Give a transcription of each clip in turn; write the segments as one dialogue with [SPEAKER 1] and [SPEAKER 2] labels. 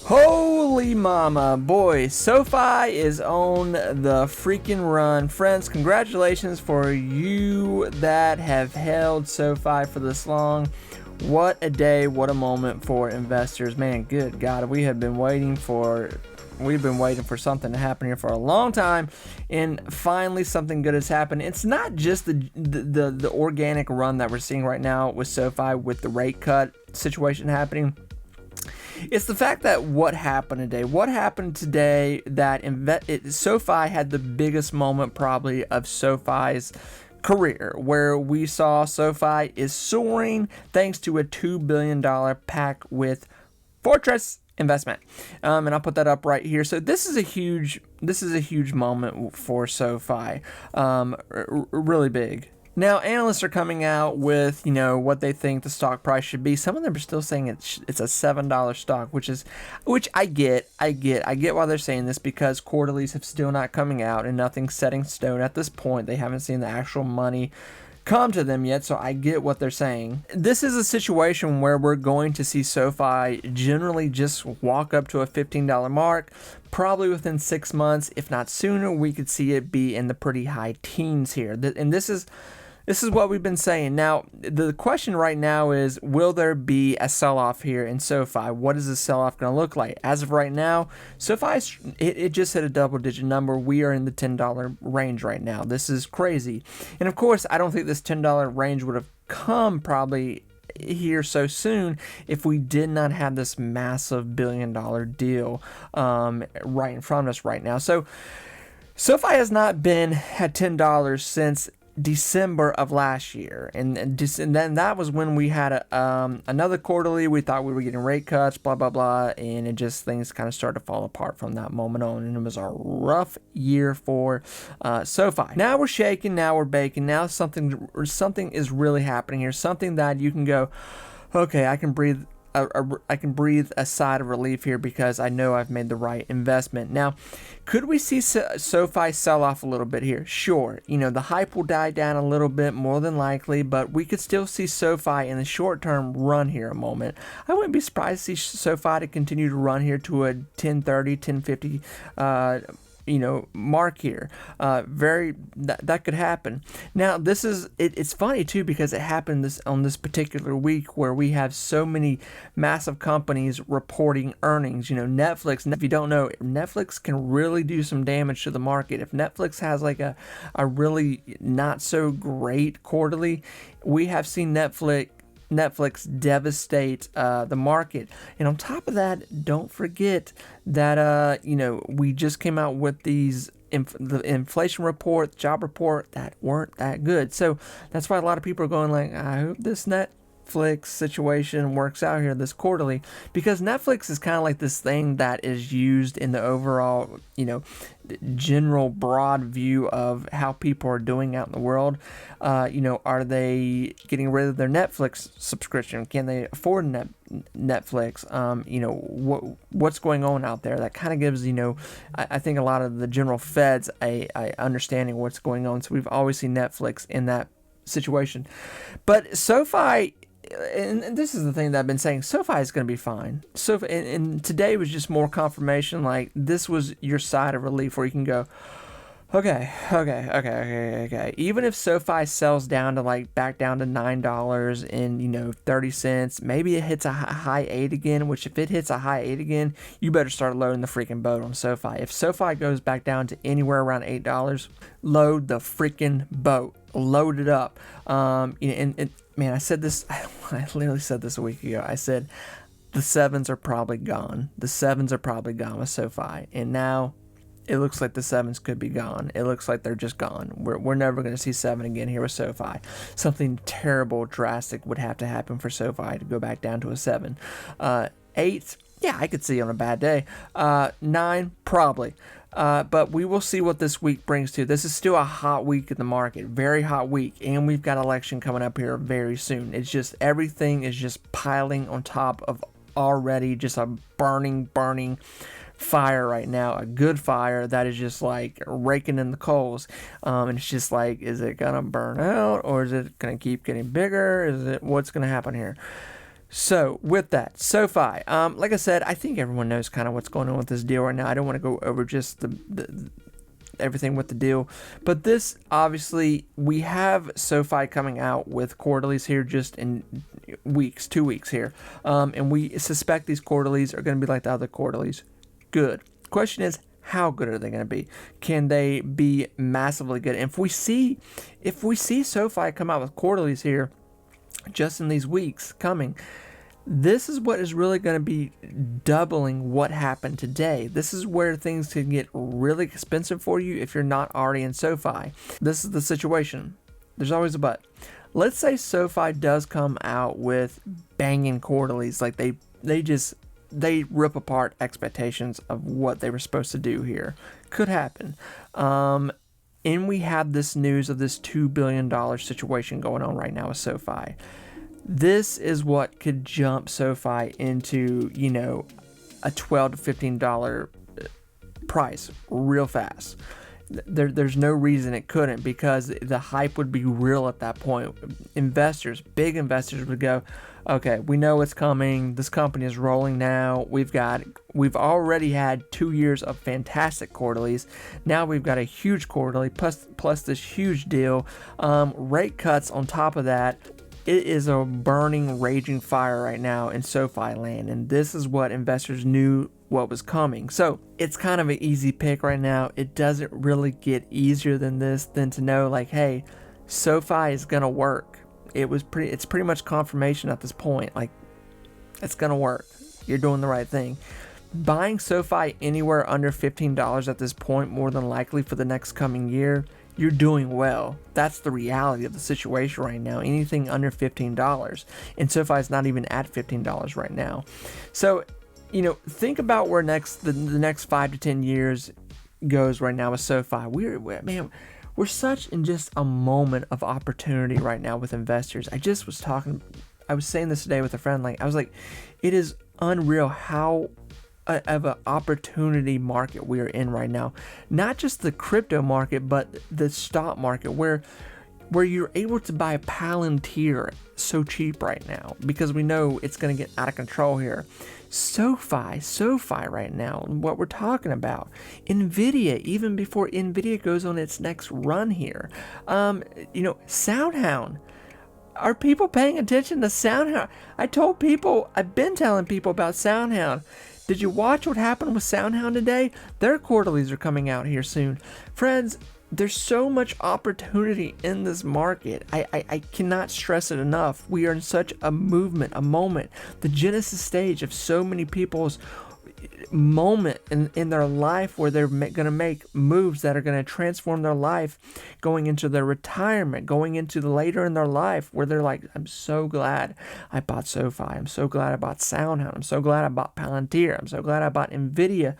[SPEAKER 1] Holy mama, boy, Sofi is on the freaking run. Friends, congratulations for you that have held Sofi for this long. What a day, what a moment for investors. Man, good God, we've been waiting for something to happen here for a long time, and finally something good has happened. It's not just the organic run that we're seeing right now with Sofi with the rate cut situation happening. It's the fact that what happened today that Sofi had the biggest moment probably of Sofi's career, where we saw Sofi is soaring thanks to a $2 billion pack with Fortress investment. And I'll put that up right here. So this is a huge moment for Sofi. Really big. Now, analysts are coming out with, what they think the stock price should be. Some of them are still saying it's a $7 stock, which I get. I get why they're saying this, because quarterlies have still not coming out and nothing's set in stone at this point. They haven't seen the actual money come to them yet, so I get what they're saying. This is a situation where we're going to see Sofi generally just walk up to a $15 mark, probably within 6 months, if not sooner. We could see it be in the pretty high teens here, and this is what we've been saying. Now, the question right now is, will there be a sell-off here in Sofi? What is the sell-off going to look like? As of right now, Sofi, it just hit a double-digit number. We are in the $10 range right now. This is crazy. And, of course, I don't think this $10 range would have come probably here so soon if we did not have this massive billion-dollar deal right in front of us right now. So, Sofi has not been at $10 since December of last year, and then that was when we had another quarterly. We thought we were getting rate cuts, blah blah blah, and things kind of started to fall apart from that moment on, and it was a rough year for Sofi. Now we're shaking, now we're baking, now something is really happening here, something that you can go, okay, I can breathe a sigh of relief here, because I know I've made the right investment. Now, could we see Sofi sell off a little bit here? Sure. The hype will die down a little bit, more than likely, but we could still see Sofi in the short term run here a moment. I wouldn't be surprised to see Sofi to continue to run here to a 1030, 1050 mark here. That could happen. Now, it's funny too, because it happened on this particular week where we have so many massive companies reporting earnings. Netflix, if you don't know, Netflix can really do some damage to the market. If Netflix has like a really not so great quarterly, we have seen Netflix devastate the market. And on top of that, don't forget that we just came out with these the inflation report, job report that weren't that good. So that's why a lot of people are going like, I hope this Netflix situation works out here this quarterly, because Netflix is kind of like this thing that is used in the overall general broad view of how people are doing out in the world. Are they getting rid of their Netflix subscription? Can they afford Netflix? What's going on out there? That kind of gives I think a lot of the general feds a understanding of what's going on. So we've always seen Netflix in that situation, but Sofi. And this is the thing that I've been saying, Sofi is going to be fine. Sofi, and today was just more confirmation, like this was your side of relief where you can go, okay. Even if Sofi sells down to back down to $9 and 30 cents, maybe it hits a high 8 again, which if it hits a high 8 again, you better start loading the freaking boat on Sofi. If Sofi goes back down to anywhere around $8, load the freaking boat. Load it up. Man, I said this, I literally said this a week ago. I said the sevens are probably gone. The sevens are probably gone with Sofi. And now it looks like the sevens could be gone. It looks like they're just gone. We're never going to see 7 again here with Sofi. Something terrible, drastic would have to happen for Sofi to go back down to a 7. 8, yeah, I could see on a bad day. 9, probably. But we will see what this week brings to. This is still a hot week in the market, very hot week, and we've got election coming up here very soon. It's just everything is just piling on top of already just a burning fire right now, a good fire that is just like raking in the coals. And it's just like, is it gonna burn out, or is it gonna keep getting bigger? What's gonna happen here? So with that, SoFi, like I said, I think everyone knows kind of what's going on with this deal right now. I don't want to go over just the everything with the deal, but this, obviously, we have SoFi coming out with quarterlies here just in weeks, 2 weeks here, and we suspect these quarterlies are going to be like the other quarterlies. Good. Question is, how good are they going to be? Can they be massively good? And if we see SoFi come out with quarterlies here just in these weeks coming, this is what is really going to be doubling what happened today. This is where things can get really expensive for you if you're not already in SoFi. This is the situation. There's always a but. Let's say SoFi does come out with banging quarterlies, like they rip apart expectations of what they were supposed to do here. Could happen. And we have this news of this $2 billion situation going on right now with SoFi. This is what could jump SoFi into, a $12 to $15 price real fast. There's no reason it couldn't, because the hype would be real at that point. Big investors would go, okay, we know it's coming. This company is rolling now. We've already had 2 years of fantastic quarterlies. Now we've got a huge quarterly plus this huge deal. Rate cuts on top of that. It is a burning, raging fire right now in SoFi land, and this is what investors knew what was coming. So it's kind of an easy pick right now. It doesn't really get easier than this, than to know, like, hey, SoFi is gonna work. It's pretty much confirmation at this point. Like, it's gonna work. You're doing the right thing. Buying SoFi anywhere under $15 at this point, more than likely for the next coming year, you're doing well. That's the reality of the situation right now. Anything under $15, and SoFi is not even at $15 right now. So, think about where the next 5 to 10 years goes right now with SoFi. We're such in just a moment of opportunity right now with investors. I was saying this today with a friend. Like, I was like, it is unreal how of an opportunity market we are in right now. Not just the crypto market, but the stock market, where you're able to buy a Palantir so cheap right now, because we know it's going to get out of control here. SoFi right now, what we're talking about. Nvidia, even before Nvidia goes on its next run here. SoundHound. Are people paying attention to SoundHound? I've been telling people about SoundHound. Did you watch what happened with SoundHound today? Their quarterlies are coming out here soon. Friends, there's so much opportunity in this market. I cannot stress it enough. We are in such a moment, the genesis stage of so many people's moment in their life, where they're going to make moves that are going to transform their life, going into their retirement, going into the later in their life, where they're like, I'm so glad I bought SoFi. I'm so glad I bought SoundHound. I'm so glad I bought Palantir. I'm so glad I bought Nvidia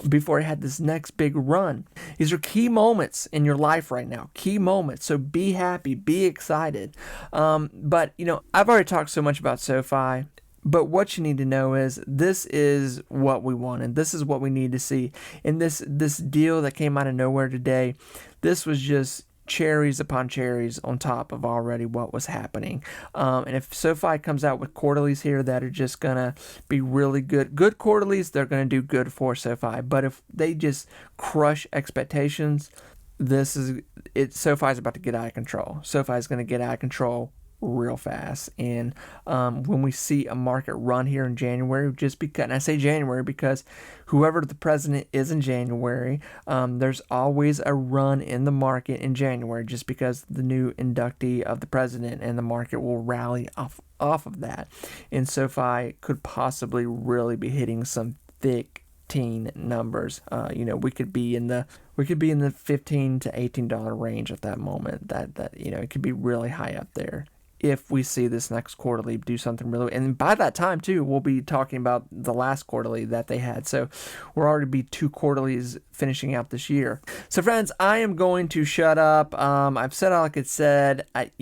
[SPEAKER 1] before I had this next big run. These are key moments in your life right now. Key moments. So be happy, be excited. But I've already talked so much about SoFi. But what you need to know is this is what we wanted. This is what we need to see. And this deal that came out of nowhere today, this was just cherries upon cherries on top of already what was happening. And if SoFi comes out with quarterlies here that are just going to be really good quarterlies, they're going to do good for SoFi. But if they just crush expectations, SoFi is about to get out of control. SoFi is going to get out of control real fast. And when we see a market run here in January, just because, and I say January because whoever the president is in January, there's always a run in the market in January, just because the new inductee of the president, and the market will rally off of that. And SoFi could possibly really be hitting some thick teen numbers. We could be in the $15 to $18 range at that moment. That it could be really high up there if we see this next quarterly do something really. And by that time too, we'll be talking about the last quarterly that they had. So we're already be 2 quarterlies finishing out this year. So friends, I am going to shut up. I've said all I could said. I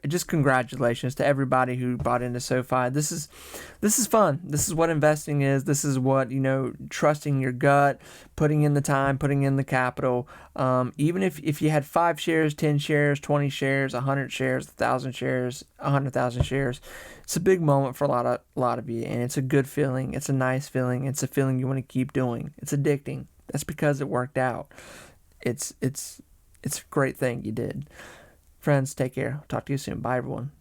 [SPEAKER 1] just congratulations to everybody who bought into SoFi. This is fun. This is what investing is. This is what, trusting your gut, putting in the time, putting in the capital. Even if you had 5 shares, 10 shares, 20 shares, 100 shares, 1,000 shares, shares, 100,000 shares. It's a big moment for a lot of you, and it's a good feeling. It's a nice feeling. It's a feeling you want to keep doing. It's addicting. That's because it worked out. It's a great thing you did. Friends, take care. Talk to you soon. Bye, everyone.